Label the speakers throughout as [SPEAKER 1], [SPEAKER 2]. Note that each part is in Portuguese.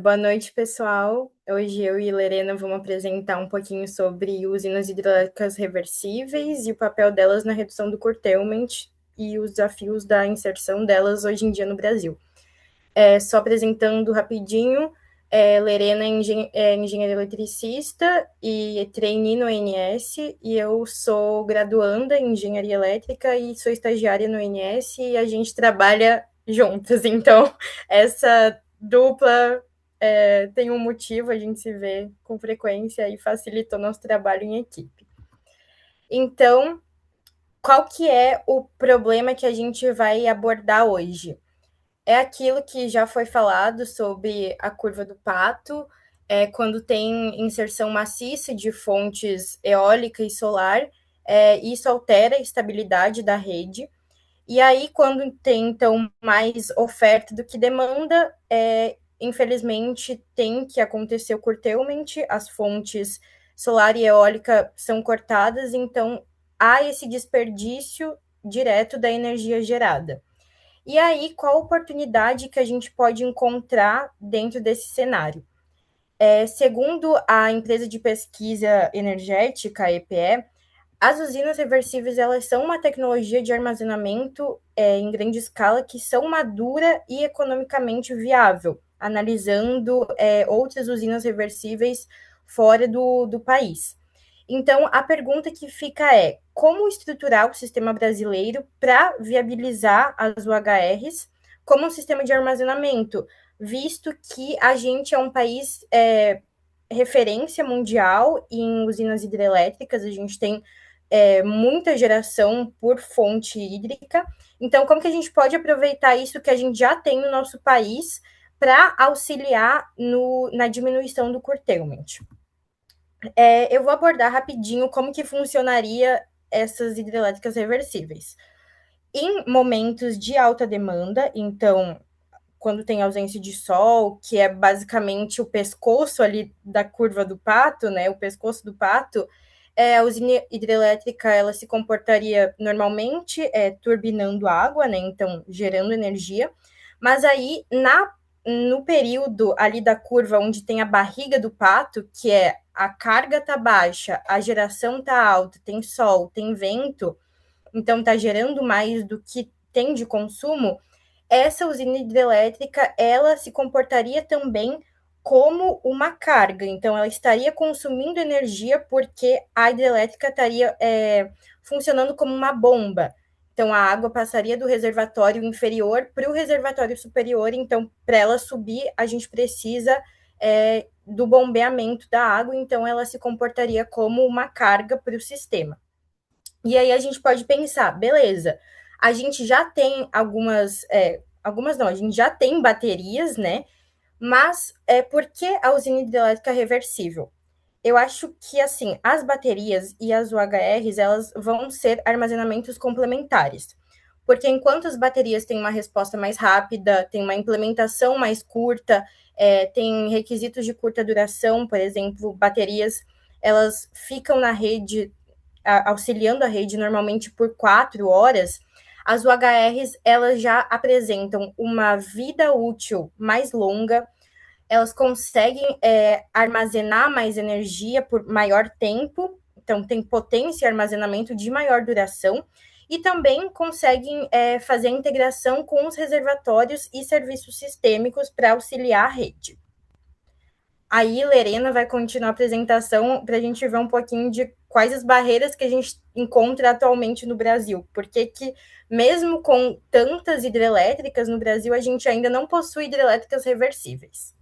[SPEAKER 1] Boa noite, pessoal. Hoje eu e Lerena vamos apresentar um pouquinho sobre usinas hidrelétricas reversíveis e o papel delas na redução do curtailment e os desafios da inserção delas hoje em dia no Brasil. Só apresentando rapidinho, Lerena é engenheira eletricista e trainee no ONS, e eu sou graduanda em engenharia elétrica e sou estagiária no ONS, e a gente trabalha juntas. Então, essa dupla tem um motivo, a gente se vê com frequência e facilitou nosso trabalho em equipe. Então, qual que é o problema que a gente vai abordar hoje? É aquilo que já foi falado sobre a curva do pato, quando tem inserção maciça de fontes eólica e solar, isso altera a estabilidade da rede. E aí, quando tem, então, mais oferta do que demanda, infelizmente, tem que acontecer o curtailment, as fontes solar e eólica são cortadas, então há esse desperdício direto da energia gerada. E aí, qual a oportunidade que a gente pode encontrar dentro desse cenário? Segundo a empresa de pesquisa energética, a EPE, as usinas reversíveis elas são uma tecnologia de armazenamento em grande escala que são madura e economicamente viável, analisando outras usinas reversíveis fora do país. Então, a pergunta que fica é: como estruturar o sistema brasileiro para viabilizar as UHRs como um sistema de armazenamento, visto que a gente é um país referência mundial em usinas hidrelétricas, a gente tem muita geração por fonte hídrica. Então, como que a gente pode aproveitar isso que a gente já tem no nosso país para auxiliar na diminuição do curtailment? Eu vou abordar rapidinho como que funcionaria essas hidrelétricas reversíveis. Em momentos de alta demanda, então, quando tem ausência de sol, que é basicamente o pescoço ali da curva do pato, né? O pescoço do pato, a usina hidrelétrica ela se comportaria normalmente turbinando água, né? Então, gerando energia. Mas aí, no período ali da curva onde tem a barriga do pato, que é a carga tá baixa, a geração tá alta, tem sol, tem vento, então está gerando mais do que tem de consumo, essa usina hidrelétrica ela se comportaria também como uma carga. Então, ela estaria consumindo energia porque a hidrelétrica estaria funcionando como uma bomba. Então, a água passaria do reservatório inferior para o reservatório superior. Então, para ela subir, a gente precisa do bombeamento da água. Então, ela se comportaria como uma carga para o sistema. E aí a gente pode pensar, beleza, a gente já tem algumas não, a gente já tem baterias, né? Mas por que a usina hidrelétrica é reversível? Eu acho que, assim, as baterias e as UHRs, elas vão ser armazenamentos complementares. Porque enquanto as baterias têm uma resposta mais rápida, têm uma implementação mais curta, tem requisitos de curta duração, por exemplo, baterias, elas ficam na rede auxiliando a rede normalmente por 4 horas, as UHRs elas já apresentam uma vida útil mais longa, elas conseguem armazenar mais energia por maior tempo, então tem potência e armazenamento de maior duração, e também conseguem fazer a integração com os reservatórios e serviços sistêmicos para auxiliar a rede. Aí, Lerena vai continuar a apresentação para a gente ver um pouquinho de quais as barreiras que a gente encontra atualmente no Brasil. Por que, mesmo com tantas hidrelétricas no Brasil, a gente ainda não possui hidrelétricas reversíveis?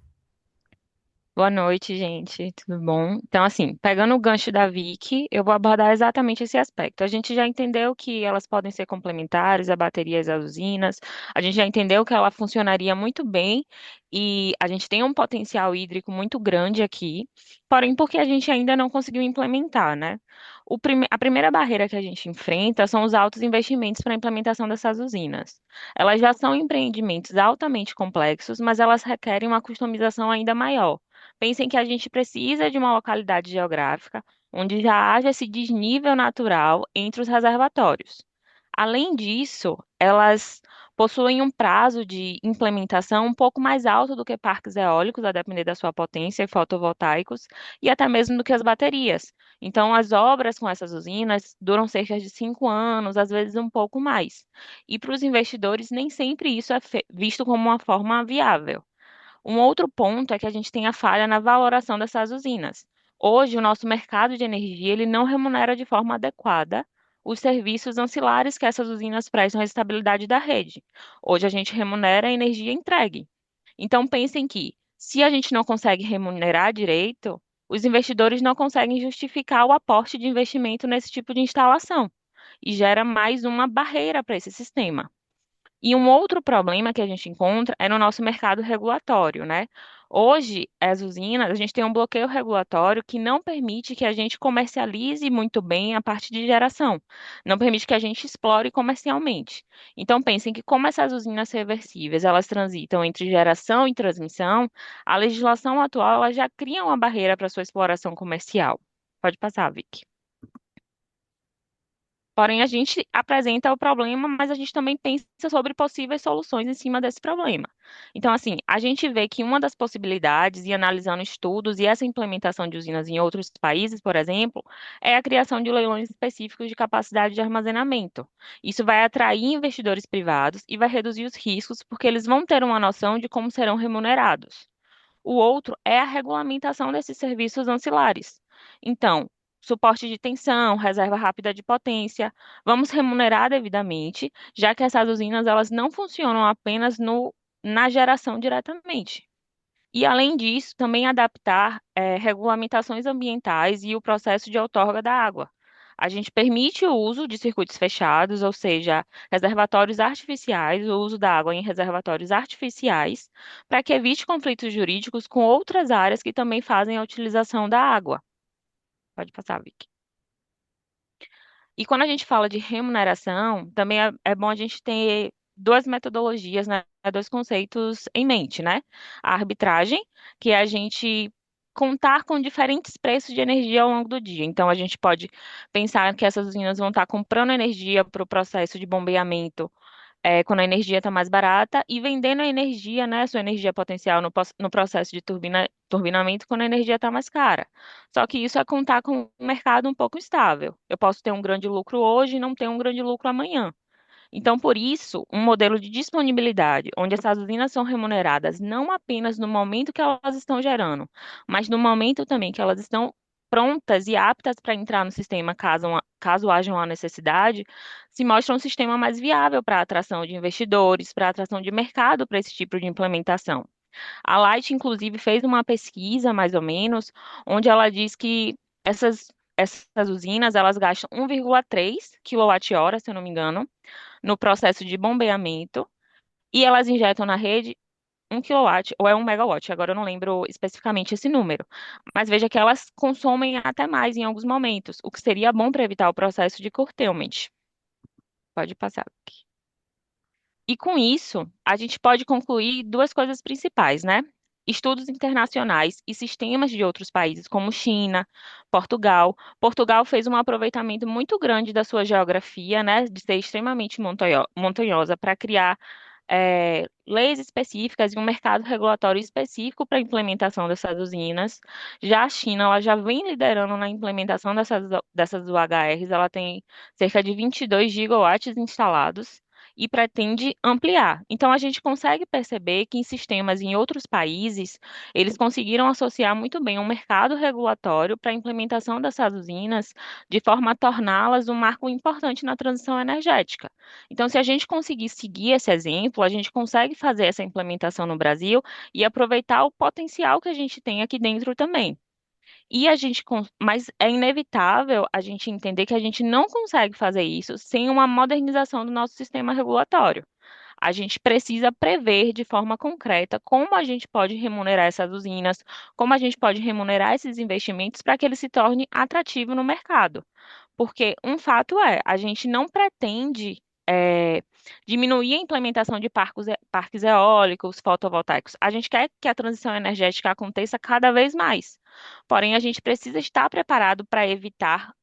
[SPEAKER 2] Boa noite, gente. Tudo bom? Então, assim, pegando o gancho da Vicky, eu vou abordar exatamente esse aspecto. A gente já entendeu que elas podem ser complementares a baterias e as usinas. A gente já entendeu que ela funcionaria muito bem e a gente tem um potencial hídrico muito grande aqui, porém, porque a gente ainda não conseguiu implementar, né? A primeira barreira que a gente enfrenta são os altos investimentos para a implementação dessas usinas. Elas já são empreendimentos altamente complexos, mas elas requerem uma customização ainda maior. Pensem que a gente precisa de uma localidade geográfica onde já haja esse desnível natural entre os reservatórios. Além disso, elas possuem um prazo de implementação um pouco mais alto do que parques eólicos, a depender da sua potência, e fotovoltaicos, e até mesmo do que as baterias. Então, as obras com essas usinas duram cerca de 5 anos, às vezes um pouco mais. E para os investidores, nem sempre isso é visto como uma forma viável. Um outro ponto é que a gente tem a falha na valoração dessas usinas. Hoje, o nosso mercado de energia ele não remunera de forma adequada os serviços ancilares que essas usinas prestam à estabilidade da rede. Hoje, a gente remunera a energia entregue. Então, pensem que, se a gente não consegue remunerar direito, os investidores não conseguem justificar o aporte de investimento nesse tipo de instalação e gera mais uma barreira para esse sistema. E um outro problema que a gente encontra é no nosso mercado regulatório, né? Hoje, as usinas, a gente tem um bloqueio regulatório que não permite que a gente comercialize muito bem a parte de geração, não permite que a gente explore comercialmente. Então, pensem que como essas usinas reversíveis, elas transitam entre geração e transmissão, a legislação atual ela já cria uma barreira para sua exploração comercial. Pode passar, Vicky. Porém, a gente apresenta o problema, mas a gente também pensa sobre possíveis soluções em cima desse problema. Então, assim, a gente vê que uma das possibilidades, e analisando estudos e essa implementação de usinas em outros países, por exemplo, é a criação de leilões específicos de capacidade de armazenamento. Isso vai atrair investidores privados e vai reduzir os riscos, porque eles vão ter uma noção de como serão remunerados. O outro é a regulamentação desses serviços ancilares. Então, suporte de tensão, reserva rápida de potência, vamos remunerar devidamente, já que essas usinas elas não funcionam apenas na geração diretamente. E, além disso, também adaptar regulamentações ambientais e o processo de outorga da água. A gente permite o uso de circuitos fechados, ou seja, reservatórios artificiais, o uso da água em reservatórios artificiais, para que evite conflitos jurídicos com outras áreas que também fazem a utilização da água. Pode passar, Vicky. E quando a gente fala de remuneração, também é bom a gente ter duas metodologias, né, dois conceitos em mente, né? A arbitragem, que é a gente contar com diferentes preços de energia ao longo do dia. Então, a gente pode pensar que essas usinas vão estar comprando energia para o processo de bombeamento quando a energia está mais barata e vendendo a energia, né, sua energia potencial no processo de turbinamento quando a energia está mais cara. Só que isso é contar com um mercado um pouco instável. Eu posso ter um grande lucro hoje e não ter um grande lucro amanhã. Então, por isso, um modelo de disponibilidade, onde essas usinas são remuneradas não apenas no momento que elas estão gerando, mas no momento também que elas estão prontas e aptas para entrar no sistema caso haja uma necessidade, se mostra um sistema mais viável para a atração de investidores, para a atração de mercado para esse tipo de implementação. A Light, inclusive, fez uma pesquisa, mais ou menos, onde ela diz que essas usinas elas gastam 1,3 kWh, se eu não me engano, no processo de bombeamento e elas injetam na rede 1 kW ou é 1 MW, agora eu não lembro especificamente esse número. Mas veja que elas consomem até mais em alguns momentos, o que seria bom para evitar o processo de curtailment. Pode passar. E com isso, a gente pode concluir duas coisas principais, né? Estudos internacionais e sistemas de outros países, como China, Portugal. Portugal fez um aproveitamento muito grande da sua geografia, né, de ser extremamente montanhosa, para criar leis específicas e um mercado regulatório específico para a implementação dessas usinas. Já a China, ela já vem liderando na implementação dessas UHRs, ela tem cerca de 22 gigawatts instalados e pretende ampliar. Então, a gente consegue perceber que em sistemas em outros países, eles conseguiram associar muito bem um mercado regulatório para a implementação dessas usinas, de forma a torná-las um marco importante na transição energética. Então, se a gente conseguir seguir esse exemplo, a gente consegue fazer essa implementação no Brasil e aproveitar o potencial que a gente tem aqui dentro também. Mas é inevitável a gente entender que a gente não consegue fazer isso sem uma modernização do nosso sistema regulatório. A gente precisa prever de forma concreta como a gente pode remunerar essas usinas, como a gente pode remunerar esses investimentos para que eles se tornem atrativos no mercado. Porque um fato é, a gente não pretende diminuir a implementação de parques eólicos, fotovoltaicos. A gente quer que a transição energética aconteça cada vez mais. Porém, a gente precisa estar preparado para evitar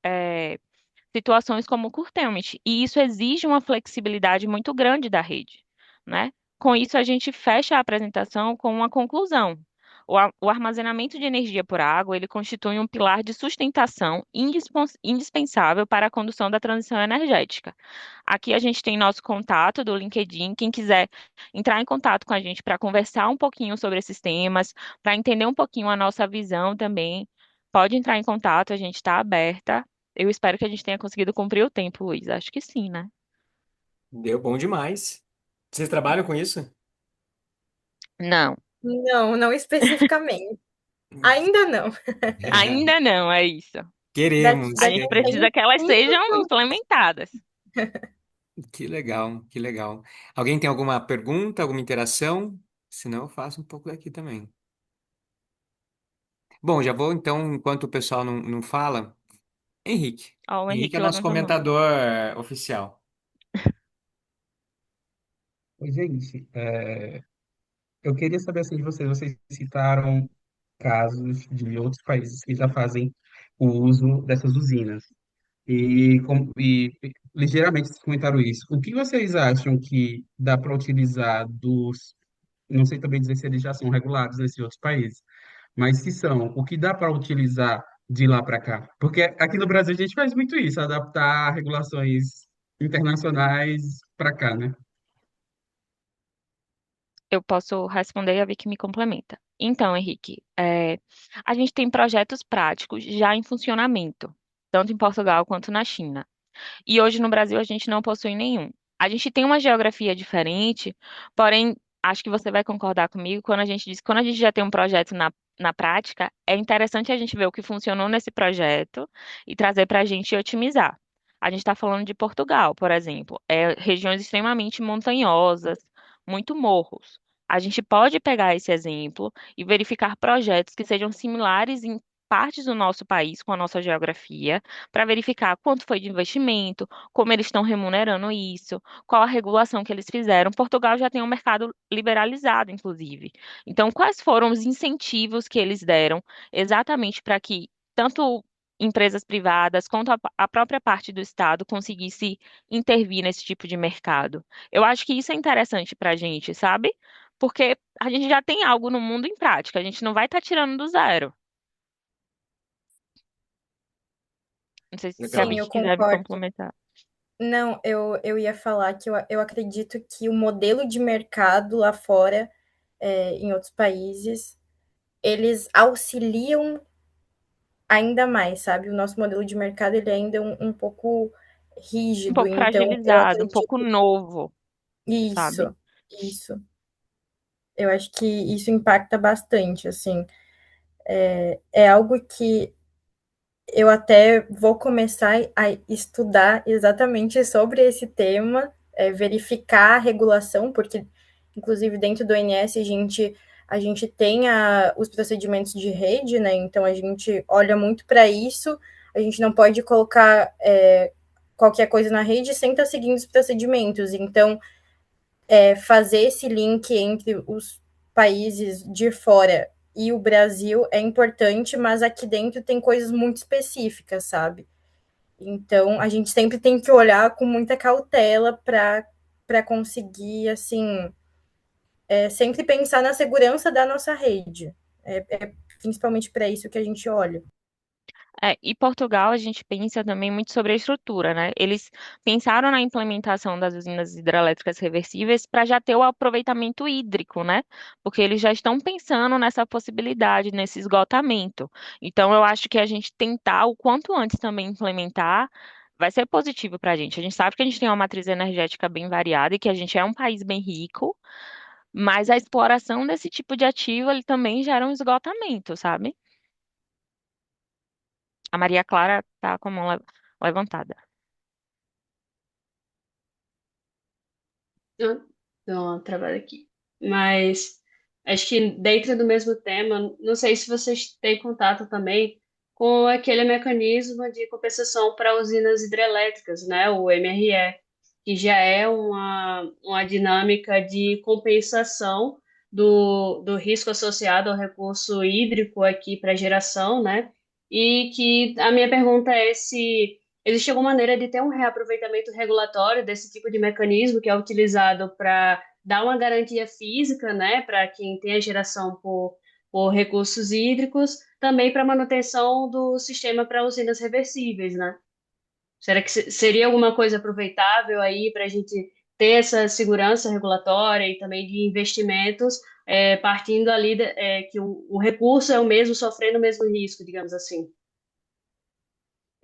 [SPEAKER 2] situações como o curtailment. E isso exige uma flexibilidade muito grande da rede. né? Com isso, a gente fecha a apresentação com uma conclusão. O armazenamento de energia por água, ele constitui um pilar de sustentação indispensável para a condução da transição energética. Aqui a gente tem nosso contato do LinkedIn. Quem quiser entrar em contato com a gente para conversar um pouquinho sobre esses temas, para entender um pouquinho a nossa visão também, pode entrar em contato, a gente está aberta. Eu espero que a gente tenha conseguido cumprir o tempo, Luiz. Acho que sim, né?
[SPEAKER 3] Deu bom demais. Vocês trabalham com isso?
[SPEAKER 2] Não,
[SPEAKER 1] Não, não especificamente. Ainda não.
[SPEAKER 2] ainda não, é isso. A
[SPEAKER 3] Queremos.
[SPEAKER 2] gente
[SPEAKER 1] Daqui a
[SPEAKER 2] precisa que elas
[SPEAKER 1] sim,
[SPEAKER 2] sejam implementadas.
[SPEAKER 3] Que legal, que legal. Alguém tem alguma pergunta, alguma interação? Senão eu faço um pouco daqui também. Bom, já vou então, enquanto o pessoal não fala, Henrique.
[SPEAKER 2] Ó, o
[SPEAKER 3] Henrique é
[SPEAKER 2] Henrique
[SPEAKER 3] nosso
[SPEAKER 2] levantou a mão.
[SPEAKER 3] comentador oficial.
[SPEAKER 4] Oi, gente, eu queria saber assim de vocês. Vocês citaram casos de outros países que já fazem o uso dessas usinas. E ligeiramente vocês comentaram isso. O que vocês acham que dá para utilizar dos. Não sei também dizer se eles já são regulados nesses outros países, mas se são, o que dá para utilizar de lá para cá? Porque aqui no Brasil a gente faz muito isso, adaptar regulações internacionais para cá, né?
[SPEAKER 2] Eu posso responder e a Vicky me complementa. Então, Henrique, a gente tem projetos práticos já em funcionamento, tanto em Portugal quanto na China. E hoje no Brasil a gente não possui nenhum. A gente tem uma geografia diferente, porém, acho que você vai concordar comigo quando a gente diz que quando a gente já tem um projeto na prática, é interessante a gente ver o que funcionou nesse projeto e trazer para a gente otimizar. A gente está falando de Portugal, por exemplo, regiões extremamente montanhosas, muito morros. A gente pode pegar esse exemplo e verificar projetos que sejam similares em partes do nosso país com a nossa geografia para verificar quanto foi de investimento, como eles estão remunerando isso, qual a regulação que eles fizeram. Portugal já tem um mercado liberalizado, inclusive. Então, quais foram os incentivos que eles deram exatamente para que tanto empresas privadas quanto a própria parte do Estado conseguisse intervir nesse tipo de mercado? Eu acho que isso é interessante para a gente, sabe? Porque a gente já tem algo no mundo em prática, a gente não vai estar tirando do zero. Não sei se a
[SPEAKER 3] Legal.
[SPEAKER 1] sim, eu
[SPEAKER 2] Vicky quiser me
[SPEAKER 1] concordo.
[SPEAKER 2] complementar.
[SPEAKER 1] Não, eu ia falar que eu acredito que o modelo de mercado lá fora, em outros países, eles auxiliam ainda mais, sabe? O nosso modelo de mercado ele ainda é um pouco
[SPEAKER 2] Um
[SPEAKER 1] rígido,
[SPEAKER 2] pouco
[SPEAKER 1] então eu
[SPEAKER 2] fragilizado, um pouco
[SPEAKER 1] acredito
[SPEAKER 2] novo, sabe?
[SPEAKER 1] isso, isso. Eu acho que isso impacta bastante, assim. É algo que eu até vou começar a estudar exatamente sobre esse tema, verificar a regulação, porque, inclusive, dentro do ONS a gente tem os procedimentos de rede, né? Então, a gente olha muito para isso, a gente não pode colocar qualquer coisa na rede sem estar seguindo os procedimentos. Então, fazer esse link entre os países de fora e o Brasil é importante, mas aqui dentro tem coisas muito específicas, sabe? Então, a gente sempre tem que olhar com muita cautela para conseguir, assim, sempre pensar na segurança da nossa rede. É principalmente para isso que a gente olha.
[SPEAKER 2] E Portugal, a gente pensa também muito sobre a estrutura, né? Eles pensaram na implementação das usinas hidrelétricas reversíveis para já ter o aproveitamento hídrico, né? Porque eles já estão pensando nessa possibilidade, nesse esgotamento. Então, eu acho que a gente tentar o quanto antes também implementar vai ser positivo para a gente. A gente sabe que a gente tem uma matriz energética bem variada e que a gente é um país bem rico, mas a exploração desse tipo de ativo, ele também gera um esgotamento, sabe? A Maria Clara tá com a mão levantada.
[SPEAKER 5] Ah, deu uma travada aqui. Mas acho que dentro do mesmo tema, não sei se vocês têm contato também com aquele mecanismo de compensação para usinas hidrelétricas, né? O MRE, que já é uma dinâmica de compensação do risco associado ao recurso hídrico aqui para geração, né? E que a minha pergunta é se existe alguma maneira de ter um reaproveitamento regulatório desse tipo de mecanismo que é utilizado para dar uma garantia física, né, para quem tem a geração por recursos hídricos, também para manutenção do sistema para usinas reversíveis, né? Será que seria alguma coisa aproveitável aí para a gente ter essa segurança regulatória e também de investimentos, partindo ali que o recurso é o mesmo, sofrendo o mesmo risco, digamos assim?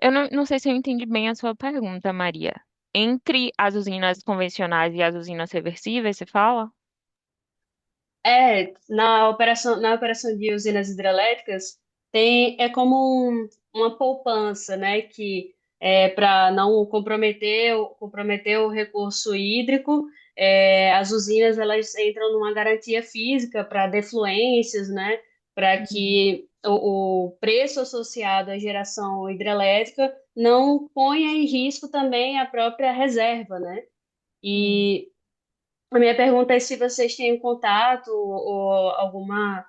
[SPEAKER 2] Eu não sei se eu entendi bem a sua pergunta, Maria. Entre as usinas convencionais e as usinas reversíveis, você fala?
[SPEAKER 5] Na operação de usinas hidrelétricas é como uma poupança, né, que é para não comprometer o recurso hídrico. As usinas elas entram numa garantia física para defluências, né, para
[SPEAKER 1] Uhum.
[SPEAKER 5] que o preço associado à geração hidrelétrica não ponha em risco também a própria reserva, né?
[SPEAKER 1] Uhum.
[SPEAKER 5] E a minha pergunta é se vocês têm contato ou alguma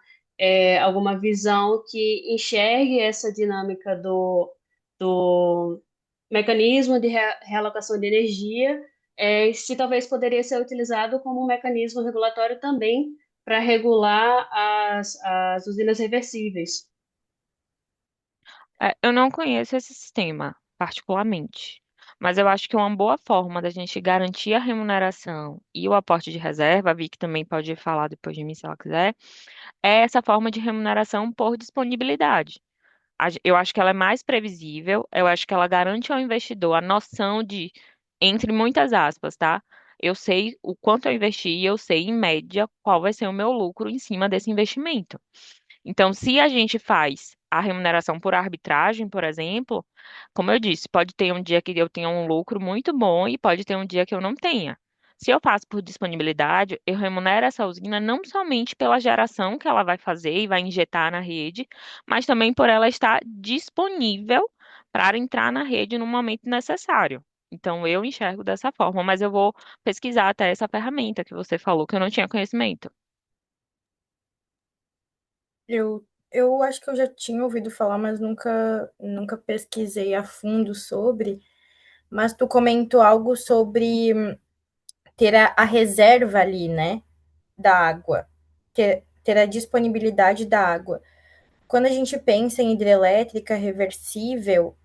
[SPEAKER 5] visão que enxergue essa dinâmica do mecanismo de realocação de energia, se talvez poderia ser utilizado como um mecanismo regulatório também para regular as usinas reversíveis.
[SPEAKER 2] Eu não conheço esse sistema, particularmente, mas eu acho que uma boa forma da gente garantir a remuneração e o aporte de reserva, a Vicky também pode falar depois de mim se ela quiser, é essa forma de remuneração por disponibilidade. Eu acho que ela é mais previsível, eu acho que ela garante ao investidor a noção de, entre muitas aspas, tá? Eu sei o quanto eu investi e eu sei, em média, qual vai ser o meu lucro em cima desse investimento. Então, se a gente faz a remuneração por arbitragem, por exemplo, como eu disse, pode ter um dia que eu tenha um lucro muito bom e pode ter um dia que eu não tenha. Se eu faço por disponibilidade, eu remunero essa usina não somente pela geração que ela vai fazer e vai injetar na rede, mas também por ela estar disponível para entrar na rede no momento necessário. Então, eu enxergo dessa forma, mas eu vou pesquisar até essa ferramenta que você falou, que eu não tinha conhecimento.
[SPEAKER 1] Eu acho que eu já tinha ouvido falar, mas nunca pesquisei a fundo sobre. Mas tu comentou algo sobre ter a reserva ali, né, da água, ter a disponibilidade da água. Quando a gente pensa em hidrelétrica reversível,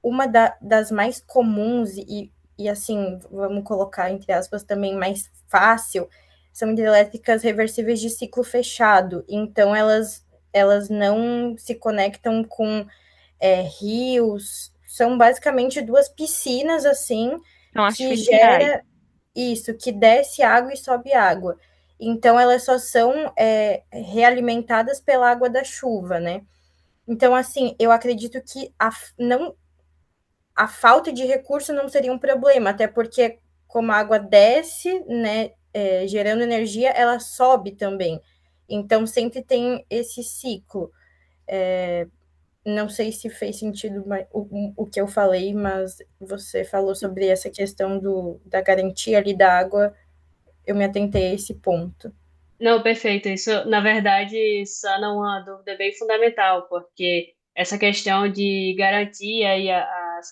[SPEAKER 1] uma das mais comuns e assim, vamos colocar entre aspas também mais fácil, são hidrelétricas reversíveis de ciclo fechado. Então, elas não se conectam com rios, são basicamente duas piscinas assim,
[SPEAKER 2] São
[SPEAKER 1] que
[SPEAKER 2] artificiais.
[SPEAKER 1] gera isso, que desce água e sobe água. Então, elas só são realimentadas pela água da chuva, né? Então, assim, eu acredito que não, a falta de recurso não seria um problema, até porque como a água desce, né, gerando energia, ela sobe também. Então, sempre tem esse ciclo. Não sei se fez sentido o que eu falei, mas você falou sobre essa questão da garantia ali da água, eu me atentei a esse ponto.
[SPEAKER 5] Não, perfeito. Isso, na verdade, sana uma dúvida bem fundamental, porque essa questão de garantia e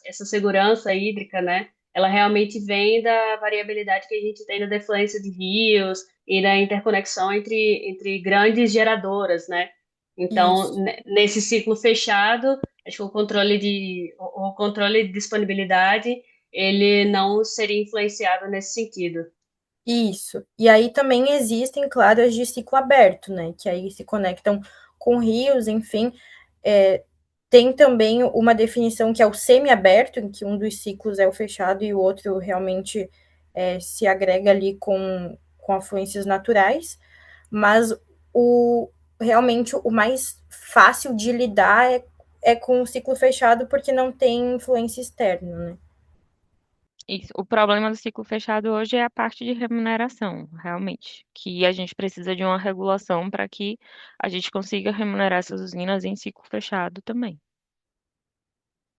[SPEAKER 5] essa segurança hídrica, né, ela realmente vem da variabilidade que a gente tem na defluência de rios e da interconexão entre grandes geradoras, né? Então,
[SPEAKER 1] Isso.
[SPEAKER 5] nesse ciclo fechado, acho que o controle de disponibilidade, ele não seria influenciado nesse sentido.
[SPEAKER 1] Isso. E aí também existem, claro, as de ciclo aberto, né? Que aí se conectam com rios, enfim. É, tem também uma definição que é o semi-aberto, em que um dos ciclos é o fechado e o outro realmente se agrega ali com afluências naturais. Mas o realmente o mais fácil de lidar é com o ciclo fechado, porque não tem influência externa, né?
[SPEAKER 2] Isso. O problema do ciclo fechado hoje é a parte de remuneração, realmente, que a gente precisa de uma regulação para que a gente consiga remunerar essas usinas em ciclo fechado também.